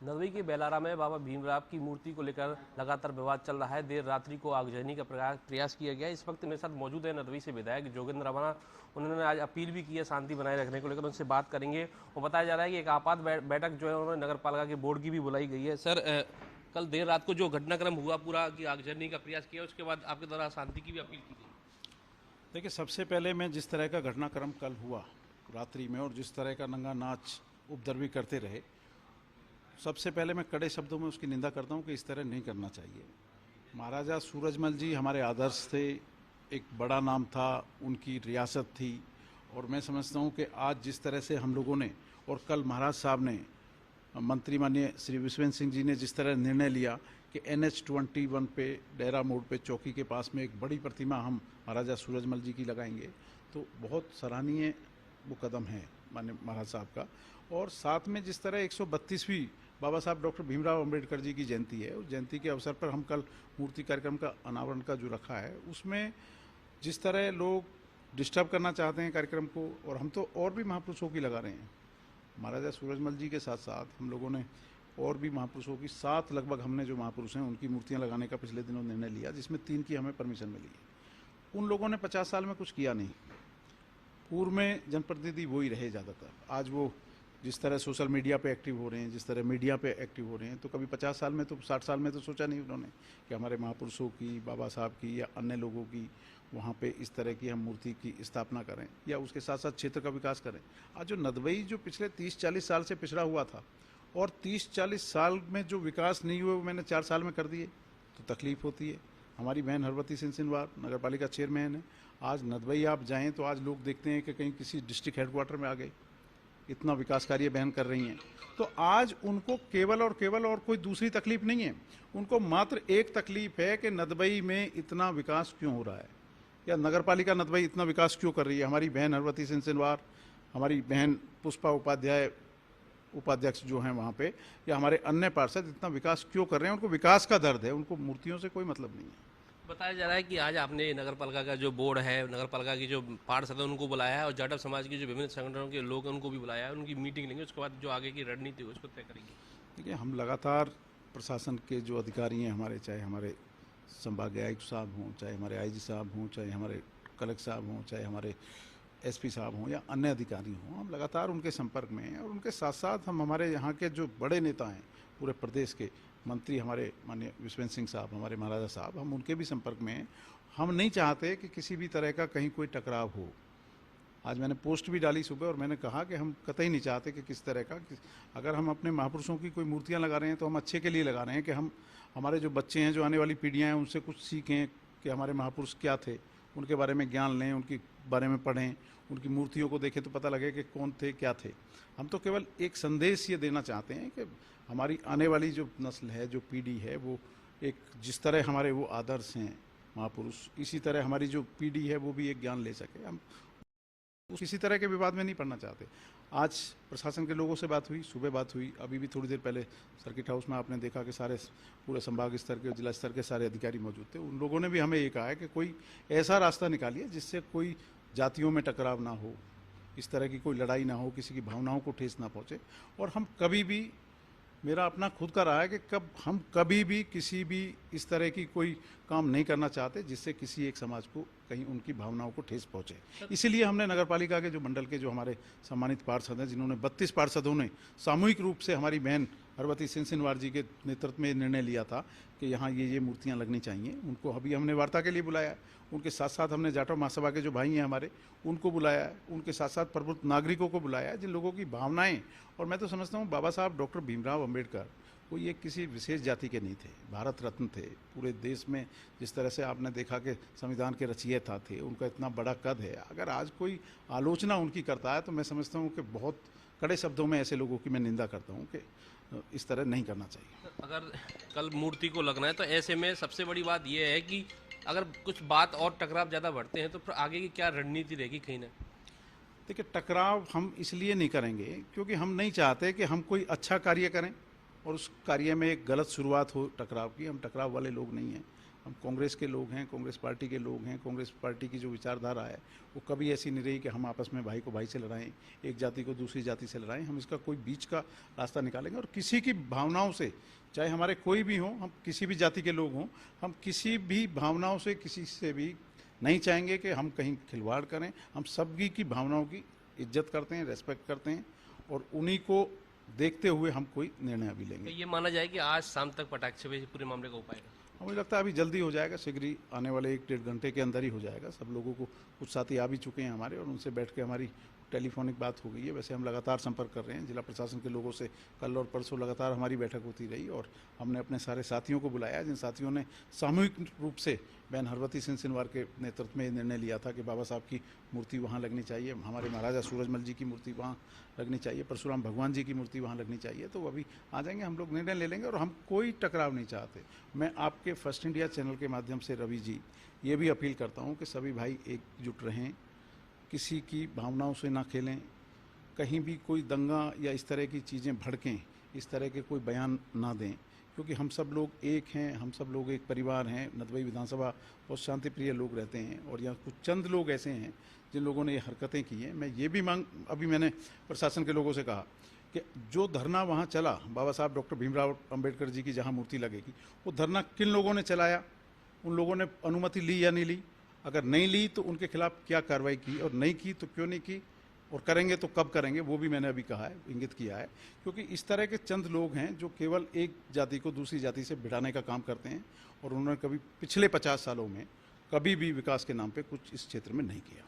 नरवी के बेलारा में बाबा भीमराव की मूर्ति को लेकर लगातार विवाद चल रहा है। देर रात्रि को आगजनी का प्रयास किया गया। इस वक्त मेरे साथ मौजूद है नरवी से विधायक जोगेंद्र रवाना। उन्होंने आज अपील भी की है शांति बनाए रखने को लेकर, उनसे बात करेंगे। वो बताया जा रहा है कि एक आपात बैठक जो है उन्होंने नगर पालिका के बोर्ड की भी बुलाई गई है। सर, कल देर रात को जो घटनाक्रम हुआ पूरा कि आगजनी का प्रयास किया, उसके बाद आपके द्वारा शांति की भी अपील की गई। देखिए, सबसे पहले मैं जिस तरह का घटनाक्रम कल हुआ रात्रि में और जिस तरह का नंगा नाच उपद्रवी करते रहे, सबसे पहले मैं कड़े शब्दों में उसकी निंदा करता हूं कि इस तरह नहीं करना चाहिए। महाराजा सूरजमल जी हमारे आदर्श थे, एक बड़ा नाम था, उनकी रियासत थी। और मैं समझता हूं कि आज जिस तरह से हम लोगों ने और कल महाराज साहब ने, मंत्री माननीय श्री विश्वेंद्र सिंह जी ने जिस तरह निर्णय लिया कि NH-21 पे डेरा मोड़ पे चौकी के पास में एक बड़ी प्रतिमा हम महाराजा सूरजमल जी की लगाएंगे, तो बहुत सराहनीय वो कदम है माननीय महाराज साहब का। और साथ में जिस तरह 132वीं बाबा साहब डॉक्टर भीमराव अंबेडकर जी की जयंती है, उस जयंती के अवसर पर हम कल मूर्ति कार्यक्रम का अनावरण का जो रखा है, उसमें जिस तरह लोग डिस्टर्ब करना चाहते हैं कार्यक्रम को, और हम तो और भी महापुरुषों की लगा रहे हैं। महाराजा सूरजमल जी के साथ साथ हम लोगों ने और भी महापुरुषों की 7 लगभग हमने जो महापुरुष हैं उनकी मूर्तियां लगाने का पिछले दिनों निर्णय लिया, जिसमें 3 की हमें परमिशन मिली है। उन लोगों ने 50 साल में कुछ किया नहीं। पूर्व में जनप्रतिनिधि वो ही रहे ज़्यादातर। आज वो जिस तरह सोशल मीडिया पे एक्टिव हो रहे हैं, जिस तरह मीडिया पे एक्टिव हो रहे हैं, तो कभी 50 साल में तो 60 साल में तो सोचा नहीं उन्होंने कि हमारे महापुरुषों की, बाबा साहब की या अन्य लोगों की वहाँ पे इस तरह की हम मूर्ति की स्थापना करें या उसके साथ साथ क्षेत्र का विकास करें। आज जो नदबई जो पिछले 30-40 साल से पिछड़ा हुआ था और 30-40 साल में जो विकास नहीं हुए वो मैंने 4 साल में कर दिए, तो तकलीफ होती है। हमारी बहन हरवती सिंह सिनवार नगर पालिका चेयरमैन है। आज नदबई आप जाएँ तो आज लोग देखते हैं कि कहीं किसी डिस्ट्रिक्ट हेडक्वार्टर में आ गए, इतना विकास कार्य बहन कर रही हैं। तो आज उनको केवल और कोई दूसरी तकलीफ नहीं है, उनको मात्र एक तकलीफ है कि नदबई में इतना विकास क्यों हो रहा है, या नगर पालिका नदबई इतना विकास क्यों कर रही है। हमारी बहन हरवती सिंह सिनवार, हमारी बहन पुष्पा उपाध्यक्ष जो हैं वहाँ पे, या हमारे अन्य पार्षद इतना विकास क्यों कर रहे हैं। उनको विकास का दर्द है, उनको मूर्तियों से कोई मतलब नहीं है। बताया जा रहा है कि आज आपने नगर पालिका का जो बोर्ड है, नगर पालिका की जो पार्षद है उनको बुलाया है और जाटव समाज के जो विभिन्न संगठनों के लोग हैं उनको भी बुलाया है। उनकी मीटिंग लेंगे, उसके बाद जो आगे की रणनीति है उसको तय करेंगे। देखिए, हम लगातार प्रशासन के जो अधिकारी हैं हमारे, चाहे हमारे संभागीय आयुक्त साहब हों, चाहे हमारे IG साहब हों, चाहे हमारे कलेक्टर साहब हों, चाहे हमारे SP साहब हों या अन्य अधिकारी हों, हम लगातार उनके संपर्क में हैं। और उनके साथ साथ हम हमारे यहाँ के जो बड़े नेता हैं पूरे प्रदेश के, मंत्री हमारे माननीय विश्वेंद्र सिंह साहब, हमारे महाराजा साहब, हम उनके भी संपर्क में हैं। हम नहीं चाहते कि किसी भी तरह का कहीं कोई टकराव हो। आज मैंने पोस्ट भी डाली सुबह और मैंने कहा कि हम कतई नहीं चाहते कि किस तरह का, अगर हम अपने महापुरुषों की कोई मूर्तियां लगा रहे हैं तो हम अच्छे के लिए लगा रहे हैं कि हम हमारे जो बच्चे हैं, जो आने वाली पीढ़ियां हैं, उनसे कुछ सीखें कि हमारे महापुरुष क्या थे, उनके बारे में ज्ञान लें, उनके बारे में पढ़ें, उनकी मूर्तियों को देखें तो पता लगे कि कौन थे, क्या थे। हम तो केवल एक संदेश ये देना चाहते हैं कि हमारी आने वाली जो नस्ल है, जो पीढ़ी है, वो एक जिस तरह हमारे वो आदर्श हैं महापुरुष, इसी तरह हमारी जो पीढ़ी है वो भी एक ज्ञान ले सके। हम किसी तरह के विवाद में नहीं पड़ना चाहते। आज प्रशासन के लोगों से बात हुई, सुबह बात हुई, अभी भी थोड़ी देर पहले सर्किट हाउस में आपने देखा कि सारे पूरे संभाग स्तर के, जिला स्तर के सारे अधिकारी मौजूद थे। उन लोगों ने भी हमें ये कहा है कि कोई ऐसा रास्ता निकालिए जिससे कोई जातियों में टकराव ना हो, इस तरह की कोई लड़ाई ना हो, किसी की भावनाओं को ठेस ना पहुँचे। और हम कभी भी, मेरा अपना खुद का रहा है कि हम कभी भी किसी भी इस तरह की कोई काम नहीं करना चाहते जिससे किसी एक समाज को कहीं उनकी भावनाओं को ठेस पहुंचे। इसीलिए हमने नगर पालिका के जो मंडल के जो हमारे सम्मानित पार्षद हैं, जिन्होंने 32 पार्षदों ने सामूहिक रूप से हमारी बहन हरवती सिंह सिनवार जी के नेतृत्व में निर्णय लिया था कि यहाँ ये मूर्तियाँ लगनी चाहिए, उनको अभी हमने वार्ता के लिए बुलाया है। उनके साथ साथ हमने जाटव महासभा के जो भाई हैं हमारे, उनको बुलाया है। उनके साथ साथ प्रबुद्ध नागरिकों को बुलाया है, जिन लोगों की भावनाएं, और मैं तो समझता हूँ बाबा साहब डॉक्टर भीमराव अंबेडकर कोई एक किसी विशेष जाति के नहीं थे, भारत रत्न थे। पूरे देश में जिस तरह से आपने देखा कि संविधान के रचयिता थे, उनका इतना बड़ा कद है। अगर आज कोई आलोचना उनकी करता है तो मैं समझता हूँ कि बहुत कड़े शब्दों में ऐसे लोगों की मैं निंदा करता हूँ कि इस तरह नहीं करना चाहिए। अगर कल मूर्ति को लगना है तो ऐसे में सबसे बड़ी बात यह है कि अगर कुछ बात और टकराव ज़्यादा बढ़ते हैं तो फिर आगे की क्या रणनीति रहेगी कहीं ना। देखिए, टकराव हम इसलिए नहीं करेंगे क्योंकि हम नहीं चाहते कि हम कोई अच्छा कार्य करें और उस कार्य में एक गलत शुरुआत हो टकराव की। हम टकराव वाले लोग नहीं हैं। हम कांग्रेस के लोग हैं, कांग्रेस पार्टी के लोग हैं। कांग्रेस पार्टी की जो विचारधारा है वो कभी ऐसी नहीं रही कि हम आपस में भाई को भाई से लड़ाएं, एक जाति को दूसरी जाति से लड़ाएं। हम इसका कोई बीच का रास्ता निकालेंगे और किसी की भावनाओं से, चाहे हमारे कोई भी हों, हम किसी भी जाति के लोग हों, हम किसी भी भावनाओं से किसी से भी नहीं चाहेंगे कि हम कहीं खिलवाड़ करें। हम सभी की भावनाओं की इज्जत करते हैं, रेस्पेक्ट करते हैं और उन्हीं को देखते हुए हम कोई निर्णय अभी लेंगे। ये माना जाए कि आज शाम तक पटाखे से पूरे मामले का उपाय है। मुझे लगता है अभी जल्दी हो जाएगा, शीघ्र ही आने वाले 1-1.5 घंटे के अंदर ही हो जाएगा। सब लोगों को, कुछ साथी आ भी चुके हैं हमारे और उनसे बैठ के हमारी टेलीफोनिक बात हो गई है। वैसे हम लगातार संपर्क कर रहे हैं जिला प्रशासन के लोगों से। कल और परसों लगातार हमारी बैठक होती रही और हमने अपने सारे साथियों को बुलाया, जिन साथियों ने सामूहिक रूप से बहन हरवती सिंह सिनवार के नेतृत्व में निर्णय लिया था कि बाबा साहब की मूर्ति वहाँ लगनी चाहिए, हमारे महाराजा सूरजमल जी की मूर्ति वहाँ लगनी चाहिए, परशुराम भगवान जी की मूर्ति वहाँ लगनी चाहिए। तो अभी आ जाएंगे, हम लोग निर्णय ले लेंगे और हम कोई टकराव नहीं चाहते। मैं आपके फर्स्ट इंडिया चैनल के माध्यम से रवि जी ये भी अपील करता हूँ कि सभी भाई एकजुट रहें, किसी की भावनाओं से ना खेलें, कहीं भी कोई दंगा या इस तरह की चीज़ें भड़कें, इस तरह के कोई बयान ना दें, क्योंकि हम सब लोग एक हैं, हम सब लोग एक परिवार हैं। नदबई विधानसभा बहुत शांति प्रिय लोग रहते हैं और यहाँ कुछ चंद लोग ऐसे हैं जिन लोगों ने ये हरकतें की हैं। मैं ये भी अभी मैंने प्रशासन के लोगों से कहा कि जो धरना वहाँ चला, बाबा साहब डॉक्टर भीमराव अंबेडकर जी की जहाँ मूर्ति लगेगी, वो धरना किन लोगों ने चलाया, उन लोगों ने अनुमति ली या नहीं ली, अगर नहीं ली तो उनके खिलाफ क्या कार्रवाई की और नहीं की तो क्यों नहीं की, और करेंगे तो कब करेंगे, वो भी मैंने अभी कहा है, इंगित किया है। क्योंकि इस तरह के चंद लोग हैं जो केवल एक जाति को दूसरी जाति से भिड़ाने का काम करते हैं और उन्होंने कभी पिछले 50 सालों में कभी भी विकास के नाम पे कुछ इस क्षेत्र में नहीं किया।